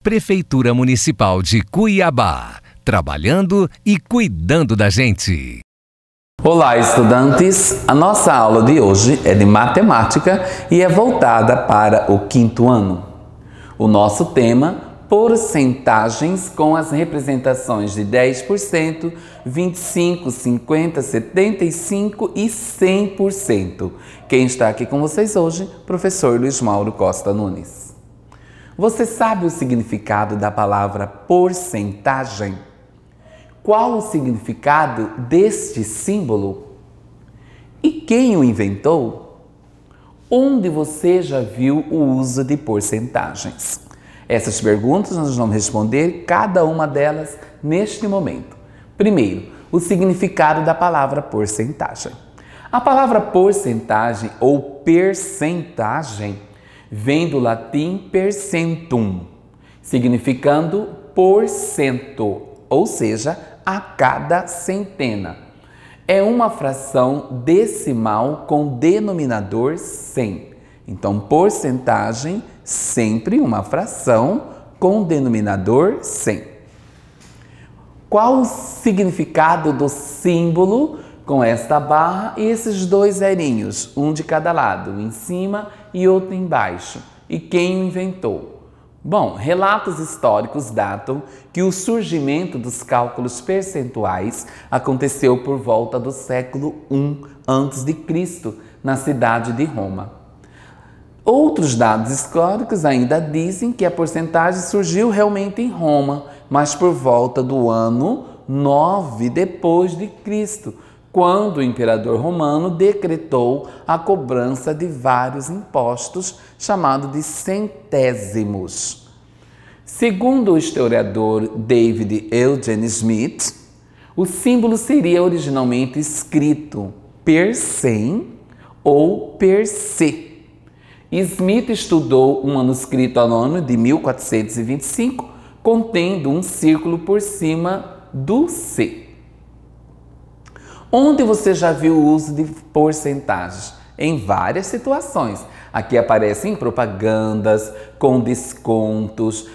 Prefeitura Municipal de Cuiabá, trabalhando e cuidando da gente. Olá, estudantes! A nossa aula de hoje é de matemática e é voltada para o quinto ano. O nosso tema, porcentagens com as representações de 10%, 25%, 50%, 75% e 100%. Quem está aqui com vocês hoje? Professor Luiz Mauro Costa Nunes. Você sabe o significado da palavra porcentagem? Qual o significado deste símbolo? E quem o inventou? Onde você já viu o uso de porcentagens? Essas perguntas nós vamos responder cada uma delas neste momento. Primeiro, o significado da palavra porcentagem. A palavra porcentagem ou percentagem vem do latim percentum, significando porcento, ou seja, a cada centena. É uma fração decimal com denominador 100. Então, porcentagem, sempre uma fração com denominador 100. Qual o significado do símbolo com esta barra e esses dois zerinhos, um de cada lado, em cima e outro embaixo? E quem o inventou? Bom, relatos históricos datam que o surgimento dos cálculos percentuais aconteceu por volta do século I a.C., na cidade de Roma. Outros dados históricos ainda dizem que a porcentagem surgiu realmente em Roma, mas por volta do ano 9 depois de Cristo, quando o imperador romano decretou a cobrança de vários impostos, chamado de centésimos. Segundo o historiador David Eugene Smith, o símbolo seria originalmente escrito per cem ou per se. Smith estudou um manuscrito anônimo de 1425, contendo um círculo por cima do C. Onde você já viu o uso de porcentagens? Em várias situações. Aqui aparecem propagandas com descontos,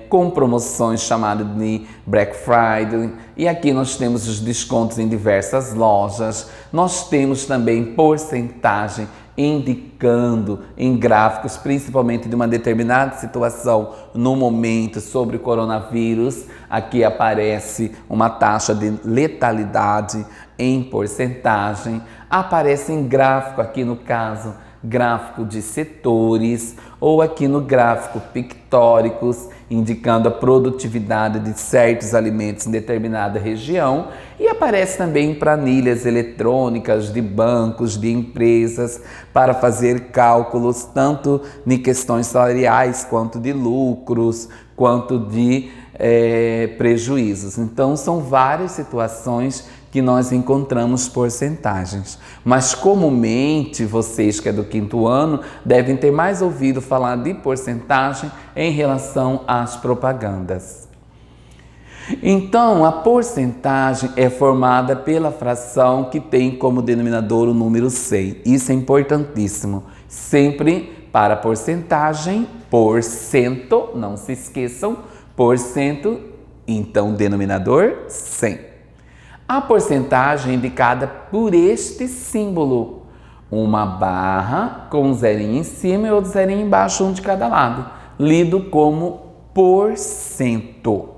com promoções chamadas de Black Friday. E aqui nós temos os descontos em diversas lojas. Nós temos também porcentagem indicando em gráficos, principalmente de uma determinada situação no momento sobre o coronavírus. Aqui aparece uma taxa de letalidade em porcentagem. Aparece em gráfico, aqui no caso, gráfico de setores, ou aqui no gráfico pictóricos, indicando a produtividade de certos alimentos em determinada região, e aparece também em planilhas eletrônicas de bancos, de empresas, para fazer cálculos tanto em questões salariais, quanto de lucros, quanto de prejuízos. Então, são várias situações que nós encontramos porcentagens. Mas comumente, vocês que é do quinto ano, devem ter mais ouvido falar de porcentagem em relação às propagandas. Então, a porcentagem é formada pela fração que tem como denominador o número 100. Isso é importantíssimo. Sempre para porcentagem, porcento, não se esqueçam, porcento, então denominador 100. A porcentagem é indicada por este símbolo, uma barra com um zerinho em cima e outro zerinho embaixo, um de cada lado, lido como porcento.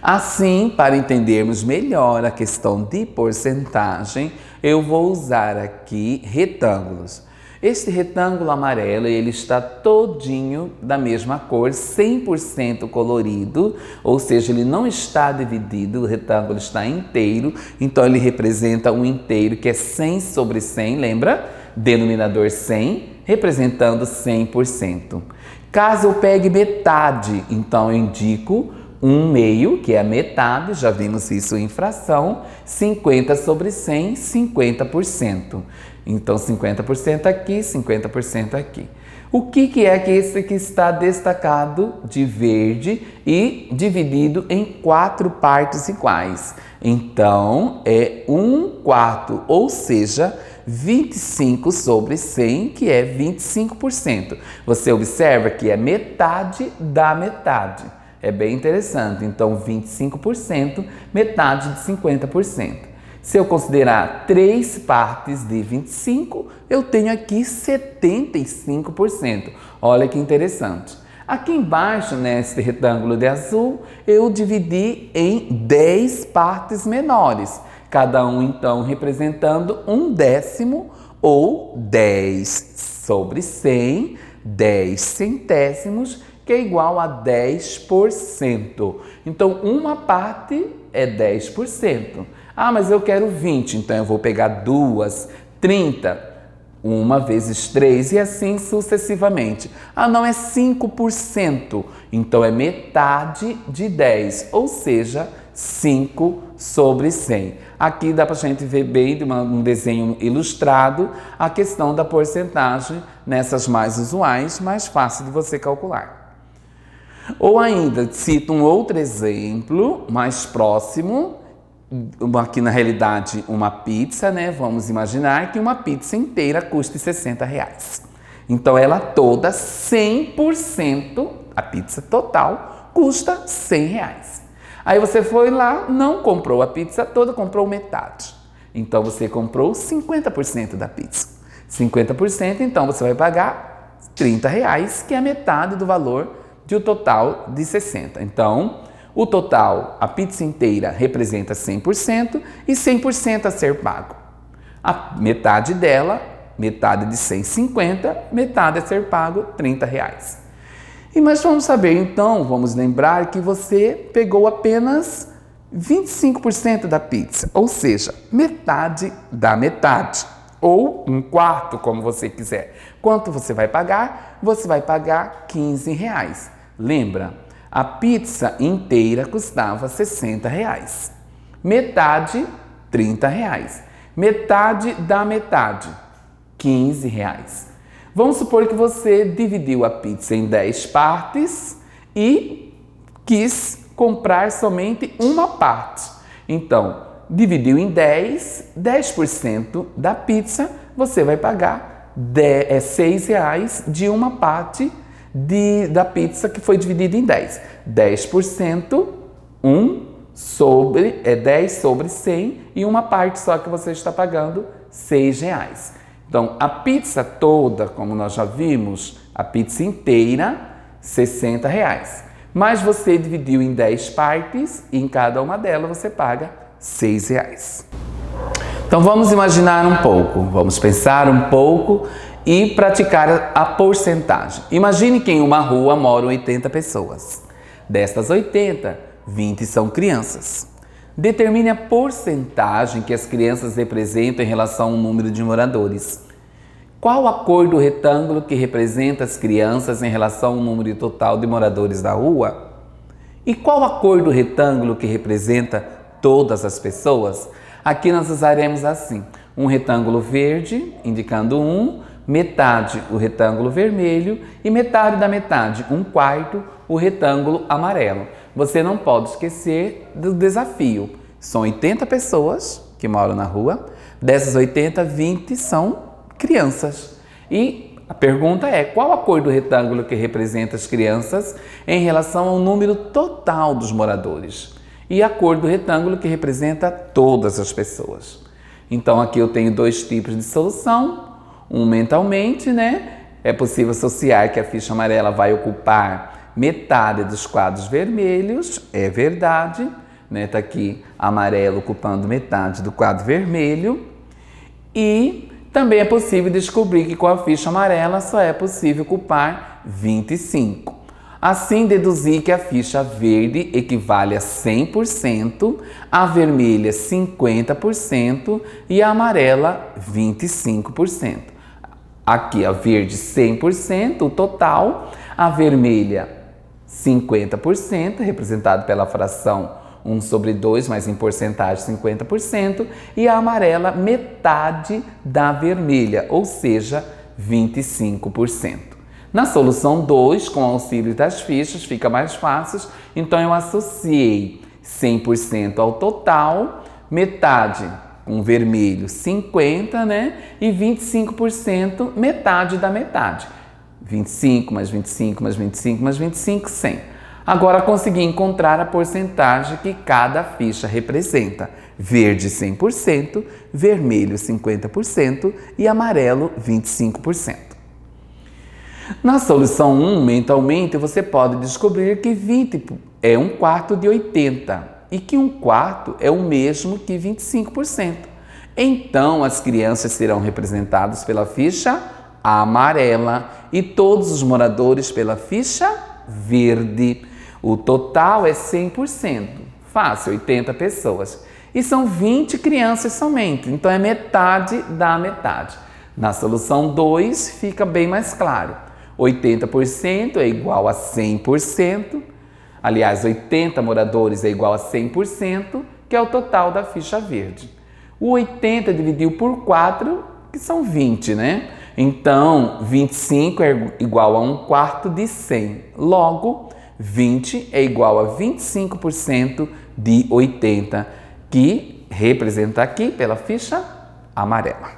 Assim, para entendermos melhor a questão de porcentagem, eu vou usar aqui retângulos. Este retângulo amarelo, ele está todinho da mesma cor, 100% colorido, ou seja, ele não está dividido, o retângulo está inteiro, então ele representa um inteiro que é 100 sobre 100, lembra? Denominador 100, representando 100%. Caso eu pegue metade, então eu indico um meio, que é a metade, já vimos isso em fração, 50 sobre 100, 50%. Então, 50% aqui, 50% aqui. O que é que esse que está destacado de verde e dividido em 4 partes iguais? Então, é 1/4, ou seja, 25 sobre 100, que é 25%. Você observa que é metade da metade. É bem interessante. Então, 25%, metade de 50%. Se eu considerar 3 partes de 25, eu tenho aqui 75%. Olha que interessante. Aqui embaixo, nesse retângulo de azul, eu dividi em 10 partes menores. Cada um, então, representando 1/10 ou 10 sobre 100, 10 centésimos, que é igual a 10%. Então, uma parte é 10%. Ah, mas eu quero 20, então eu vou pegar 2, 30, 1 vezes 3 e assim sucessivamente. Ah, não, é 5%, então é metade de 10, ou seja, 5 sobre 100. Aqui dá para a gente ver bem de um desenho ilustrado a questão da porcentagem nessas mais usuais, mais fácil de você calcular. Ou ainda, cito um outro exemplo mais próximo, aqui na realidade uma pizza, né? Vamos imaginar que uma pizza inteira custe R$60. Então ela toda, 100%, a pizza total, custa R$100. Aí você foi lá, não comprou a pizza toda, comprou metade. Então você comprou 50% da pizza. 50%, então você vai pagar R$30, que é metade do valor de um total de 60. Então, o total, a pizza inteira, representa 100% e 100% a ser pago. A metade dela, metade de 150, metade a ser pago, R$30. Mas vamos saber, então, vamos lembrar que você pegou apenas 25% da pizza, ou seja, metade da metade, ou 1/4, como você quiser. Quanto você vai pagar? Você vai pagar R$15. Lembra? A pizza inteira custava R$60. Metade, R$30. Metade da metade, R$15. Vamos supor que você dividiu a pizza em 10 partes e quis comprar somente uma parte. Então, dividiu em 10, 10% da pizza, você vai pagar R$6 de uma parte da pizza que foi dividida em 10. 10%, 10 sobre 100 e uma parte só que você está pagando R$6. Então, a pizza toda, como nós já vimos, a pizza inteira, R$60. Mas você dividiu em 10 partes e em cada uma delas você paga R$6. Então, vamos imaginar um pouco, vamos pensar um pouco e praticar a porcentagem. Imagine que em uma rua moram 80 pessoas. Destas 80, 20 são crianças. Determine a porcentagem que as crianças representam em relação ao número de moradores. Qual a cor do retângulo que representa as crianças em relação ao número total de moradores da rua? E qual a cor do retângulo que representa todas as pessoas? Aqui nós usaremos assim, um retângulo verde, indicando 1, metade o retângulo vermelho e metade da metade, 1/4, o retângulo amarelo. Você não pode esquecer do desafio. São 80 pessoas que moram na rua, dessas 80, 20 são crianças. E a pergunta é, qual a cor do retângulo que representa as crianças em relação ao número total dos moradores? E a cor do retângulo que representa todas as pessoas. Então aqui eu tenho 2 tipos de solução. Um mentalmente, né? É possível associar que a ficha amarela vai ocupar metade dos quadros vermelhos, é verdade, né? Tá aqui amarelo ocupando metade do quadro vermelho. E também é possível descobrir que com a ficha amarela só é possível ocupar 25. Assim, deduzir que a ficha verde equivale a 100%, a vermelha 50% e a amarela 25%. Aqui a verde 100%, o total, a vermelha 50%, representado pela fração 1 sobre 2, mas em porcentagem 50%, e a amarela metade da vermelha, ou seja, 25%. Na solução 2, com o auxílio das fichas, fica mais fácil, então eu associei 100% ao total, metade com vermelho 50%, né? E 25%, metade da metade. 25 mais 25 mais 25 mais 25, 100. Agora consegui encontrar a porcentagem que cada ficha representa. Verde 100%, vermelho 50% e amarelo 25%. Na solução 1, mentalmente, você pode descobrir que 20 é 1/4 de 80 e que 1/4 é o mesmo que 25%. Então, as crianças serão representadas pela ficha amarela e todos os moradores pela ficha verde. O total é 100%. Fácil, 80 pessoas. E são 20 crianças somente, então é metade da metade. Na solução 2 fica bem mais claro. 80% é igual a 100%. Aliás, 80 moradores é igual a 100%, que é o total da ficha verde. O 80 dividido por 4, que são 20, né? Então, 25 é igual a 1/4 de 100. Logo, 20 é igual a 25% de 80, que representa aqui pela ficha amarela.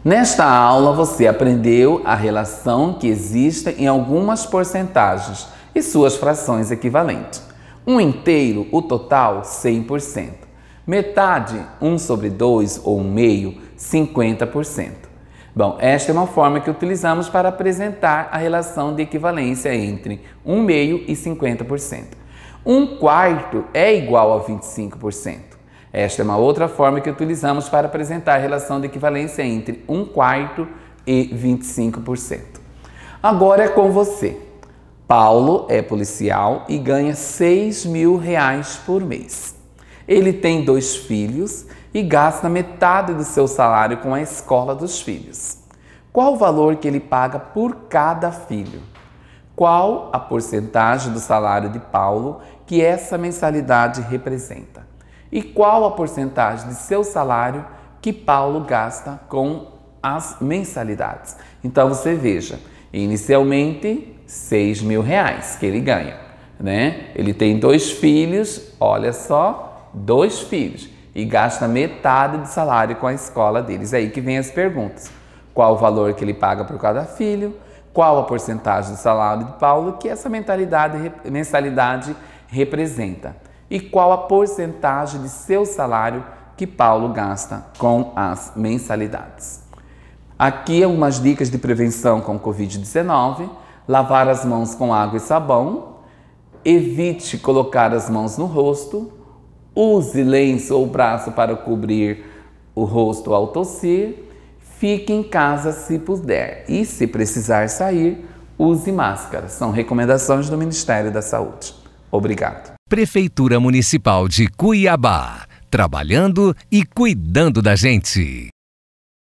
Nesta aula, você aprendeu a relação que existe em algumas porcentagens e suas frações equivalentes. Um inteiro, o total, 100%. Metade, 1/2 ou 1/2, 50%. Bom, esta é uma forma que utilizamos para apresentar a relação de equivalência entre 1/2 e 50%. 1/4 é igual a 25%. Esta é uma outra forma que utilizamos para apresentar a relação de equivalência entre 1/4 e 25%. Agora é com você. Paulo é policial e ganha R$6.000 por mês. Ele tem 2 filhos e gasta metade do seu salário com a escola dos filhos. Qual o valor que ele paga por cada filho? Qual a porcentagem do salário de Paulo que essa mensalidade representa? E qual a porcentagem de seu salário que Paulo gasta com as mensalidades? Então você veja, inicialmente R$6.000 que ele ganha, né? Ele tem 2 filhos, olha só, 2 filhos e gasta metade do salário com a escola deles. É aí que vem as perguntas. Qual o valor que ele paga por cada filho? Qual a porcentagem do salário de Paulo que essa mensalidade representa? E qual a porcentagem de seu salário que Paulo gasta com as mensalidades? Aqui algumas dicas de prevenção com Covid-19. Lavar as mãos com água e sabão. Evite colocar as mãos no rosto. Use lenço ou braço para cobrir o rosto ao tossir. Fique em casa se puder. E se precisar sair, use máscara. São recomendações do Ministério da Saúde. Obrigado. Prefeitura Municipal de Cuiabá, trabalhando e cuidando da gente.